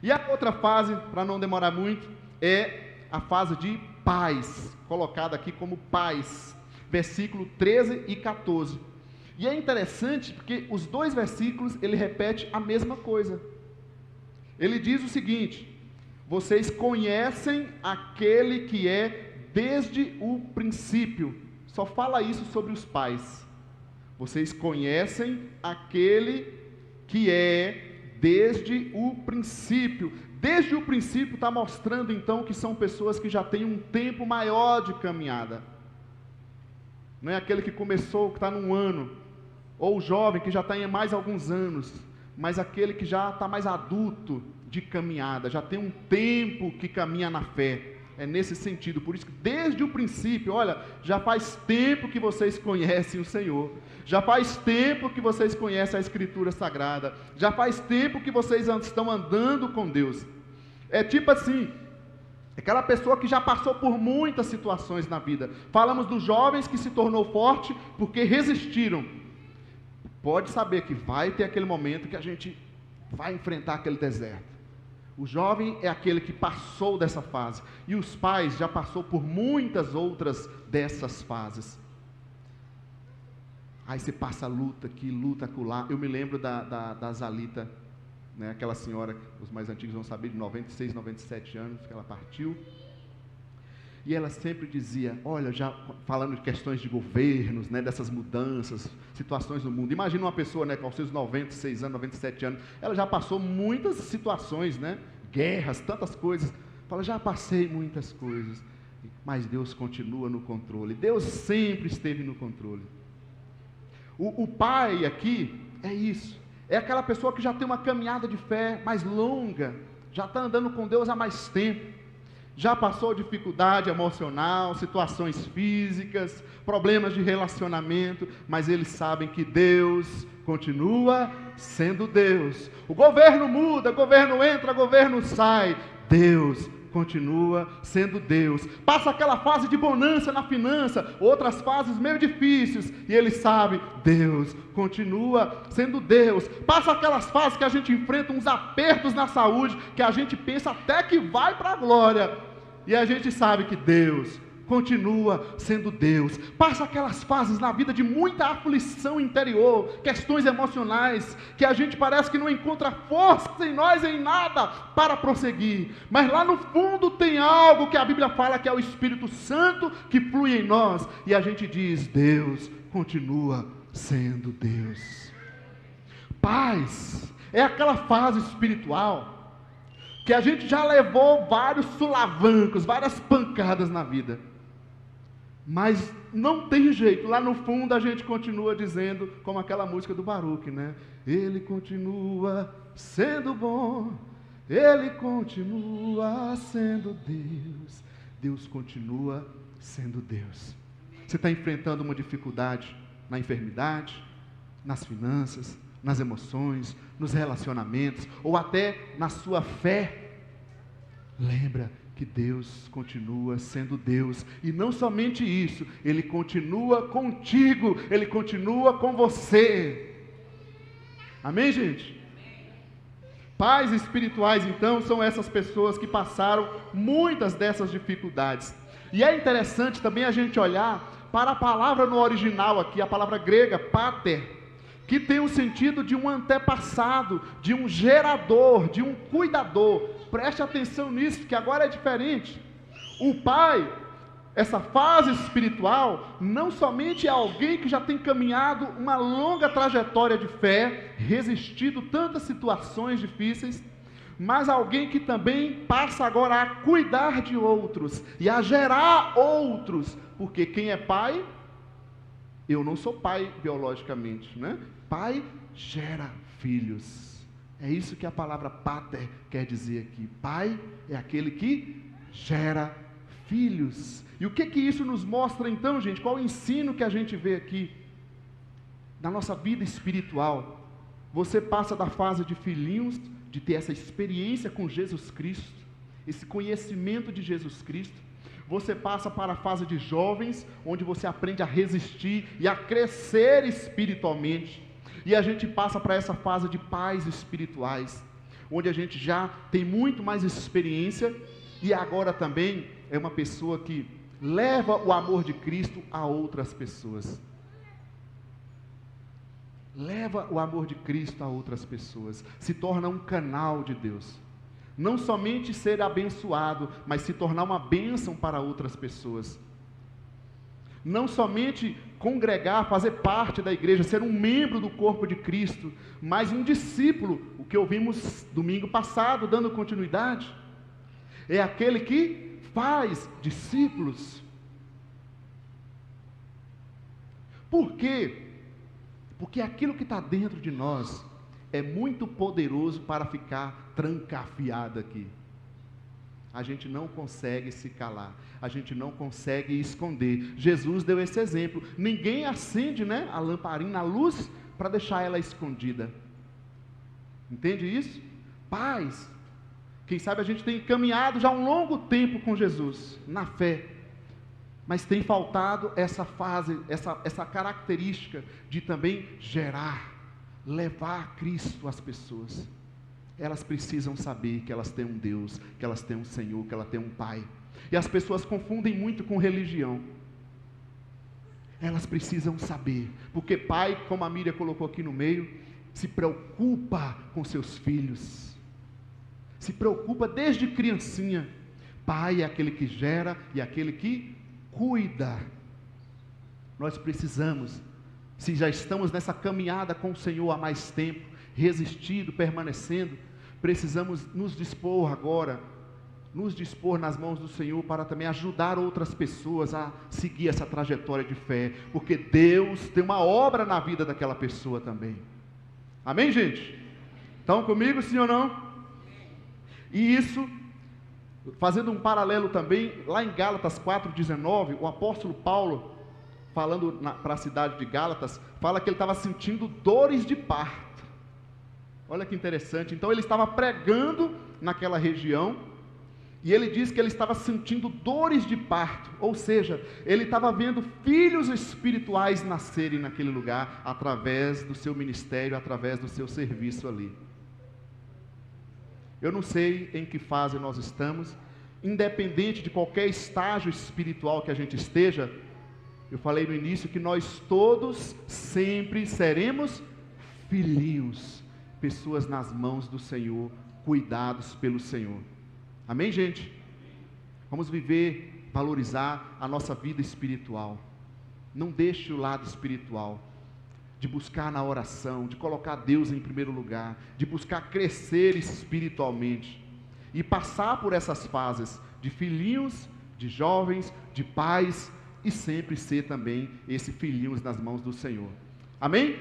E a outra fase, para não demorar muito, é a fase de paz, colocada aqui como paz, versículo 13 e 14. E é interessante porque os dois versículos, ele repete a mesma coisa. Ele diz o seguinte: vocês conhecem aquele que é desde o princípio. Só fala isso sobre os pais. Vocês conhecem aquele que é desde o princípio. Desde o princípio está mostrando então que são pessoas que já têm um tempo maior de caminhada. Não é aquele que começou, que está num ano, ou o jovem que já está em mais alguns anos, mas aquele que já está mais adulto de caminhada, já tem um tempo que caminha na fé. É nesse sentido, por isso que desde o princípio, olha, já faz tempo que vocês conhecem o Senhor, já faz tempo que vocês conhecem a Escritura Sagrada, já faz tempo que vocês estão andando com Deus. É tipo assim, aquela pessoa que já passou por muitas situações na vida. Falamos dos jovens que se tornou forte porque resistiram. Pode saber que vai ter aquele momento que a gente vai enfrentar aquele deserto. O jovem é aquele que passou dessa fase, e os pais já passou por muitas outras dessas fases. Aí você passa luta aqui, luta acolá. Eu me lembro da Zalita, né, aquela senhora, os mais antigos vão saber, de 96, 97 anos, que ela partiu. E ela sempre dizia, olha, já falando de questões de governos, né, dessas mudanças, situações no mundo. Imagina uma pessoa, né, com seus 96 anos, 97 anos, ela já passou muitas situações, né, guerras, tantas coisas. Fala, já passei muitas coisas, mas Deus continua no controle. Deus sempre esteve no controle. O pai aqui é isso. É aquela pessoa que já tem uma caminhada de fé mais longa, já está andando com Deus há mais tempo. Já passou dificuldade emocional, situações físicas, problemas de relacionamento, mas eles sabem que Deus continua sendo Deus. O governo muda, governo entra, governo sai, Deus continua sendo Deus. Passa aquela fase de bonança na finança, outras fases meio difíceis, e ele sabe, Deus continua sendo Deus. Passa aquelas fases que a gente enfrenta uns apertos na saúde, que a gente pensa até que vai para a glória, e a gente sabe que Deus continua sendo Deus. Passa aquelas fases na vida de muita aflição interior, questões emocionais, que a gente parece que não encontra força em nós, em nada, para prosseguir. Mas lá no fundo tem algo que a Bíblia fala que é o Espírito Santo que flui em nós. E a gente diz, Deus continua sendo Deus. Paz é aquela fase espiritual que a gente já levou vários sulavancos, várias pancadas na vida. Mas não tem jeito, lá no fundo a gente continua dizendo, como aquela música do Baruch, né? Ele continua sendo bom, Ele continua sendo Deus, Deus continua sendo Deus. Você está enfrentando uma dificuldade na enfermidade, nas finanças, nas emoções, nos relacionamentos, ou até na sua fé, lembra que Deus continua sendo Deus, e não somente isso, Ele continua contigo, Ele continua com você. Amém, gente? Pais espirituais, então, são essas pessoas que passaram muitas dessas dificuldades. E é interessante também a gente olhar para a palavra no original aqui, a palavra grega, pater, que tem o sentido de um antepassado, de um gerador, de um cuidador. Preste atenção nisso, que agora é diferente. O pai, essa fase espiritual, não somente é alguém que já tem caminhado uma longa trajetória de fé, resistido tantas situações difíceis, mas alguém que também passa agora a cuidar de outros e a gerar outros, porque quem é pai, eu não sou pai biologicamente, né? Pai gera filhos. É isso que a palavra pater quer dizer aqui. Pai é aquele que gera filhos. E o que isso nos mostra então, gente? Qual o ensino que a gente vê aqui? Na nossa vida espiritual, você passa da fase de filhinhos, de ter essa experiência com Jesus Cristo, esse conhecimento de Jesus Cristo. Você passa para a fase de jovens, onde você aprende a resistir e a crescer espiritualmente. E a gente passa para essa fase de pais espirituais, onde a gente já tem muito mais experiência e agora também é uma pessoa que leva o amor de Cristo a outras pessoas. Leva o amor de Cristo a outras pessoas, se torna um canal de Deus. Não somente ser abençoado, mas se tornar uma bênção para outras pessoas. Não somente congregar, fazer parte da igreja, ser um membro do corpo de Cristo, mas um discípulo, o que ouvimos domingo passado, dando continuidade, é aquele que faz discípulos. Por quê? Porque aquilo que está dentro de nós é muito poderoso para ficar trancafiado aqui. A gente não consegue se calar, a gente não consegue esconder. Jesus deu esse exemplo. Ninguém acende, a lamparina, a luz, para deixar ela escondida. Entende isso? Paz. Quem sabe a gente tem caminhado já um longo tempo com Jesus, na fé. Mas tem faltado essa fase, essa característica de também gerar, levar Cristo às pessoas. Elas precisam saber que elas têm um Deus, que elas têm um Senhor, que elas têm um Pai. E as pessoas confundem muito com religião. Elas precisam saber, porque pai, como a Miriam colocou aqui no meio, se preocupa com seus filhos. Se preocupa desde criancinha. Pai é aquele que gera e aquele que cuida. Nós precisamos, se já estamos nessa caminhada com o Senhor há mais tempo, resistindo, permanecendo, precisamos nos dispor agora, nos dispor nas mãos do Senhor para também ajudar outras pessoas a seguir essa trajetória de fé, porque Deus tem uma obra na vida daquela pessoa também. Amém, gente? Estão comigo, sim ou não? E isso, fazendo um paralelo também, lá em Gálatas 4,19, o apóstolo Paulo, falando para a cidade de Gálatas, fala que ele estava sentindo dores de parto. Olha que interessante. Então ele estava pregando naquela região, e ele diz que ele estava sentindo dores de parto, ou seja, ele estava vendo filhos espirituais nascerem naquele lugar, através do seu ministério, através do seu serviço ali. Eu não sei em que fase nós estamos, independente de qualquer estágio espiritual que a gente esteja, eu falei no início que nós todos sempre seremos filhinhos, pessoas nas mãos do Senhor, cuidados pelo Senhor. Amém, gente? Vamos viver, valorizar a nossa vida espiritual. Não deixe o lado espiritual, de buscar na oração, de colocar Deus em primeiro lugar, de buscar crescer espiritualmente, e passar por essas fases, de filhinhos, de jovens, de pais, e sempre ser também esse filhinhos nas mãos do Senhor. Amém?